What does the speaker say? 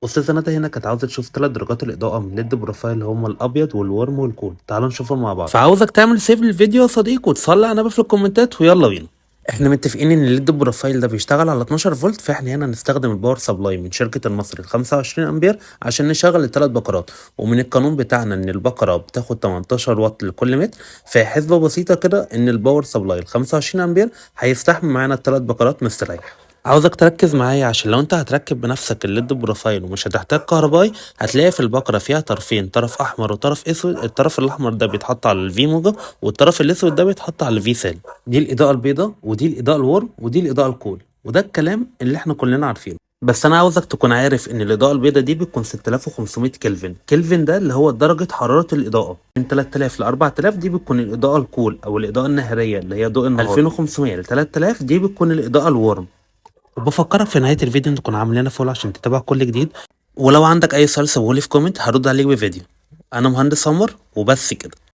أستاذة ندى هنا كانت عاوزة تشوف 3 درجات الإضاءة من ليد بروفايل اللي هما الأبيض والورم والكول. تعالوا نشوفهم مع بعض. فعاوزك تعمل سيف للفيديو يا صديقي وتصلي على النبي في الكومنتات ويلا بينا. احنا متفقين ان الليد بروفايل ده بيشتغل على 12 فولت، فاحنا هنا هنستخدم الباور سبلاي من شركة المصري 25 امبير عشان نشغل ال3 بكرات. ومن القانون بتاعنا ان البكرة بتاخد 18 واط لكل متر، فحسبة بسيطة كده ان الباور سبلاي ال 25 امبير هيستحمل معانا ال3 بكرات مستريح. عاوزك تركز معايا عشان لو انت هتركب بنفسك الليد بروفايل ومش هتحتاج كهربائي، هتلاقي في البقرة فيها طرفين، طرف احمر وطرف اسود. الطرف الاحمر ده بيتحط على الفي موجب، والطرف الاسود ده بيتحط على الفي سالب. دي الاضاءة البيضاء، ودي الاضاءة الورم، ودي الاضاءة الكول. وده الكلام اللي احنا كلنا عارفينه. بس انا عاوزك تكون عارف ان الاضاءة البيضاء دي بتكون 6500 كلفن. كلفن ده اللي هو درجة حرارة الاضاءة. من 3000 ل 4000 دي بتكون الاضاءة الكول او الاضاءة النهارية اللي هي ضوء النهار. 2500 ل 3000 دي بتكون الاضاءة الورم. وبفكرك في نهاية الفيديو ان تكون عامل لنا فولو عشان تتابع كل جديد. ولو عندك اي سؤال سيبهولي في كومنت هرد عليك بفيديو. انا مهندس عمر وبس كده.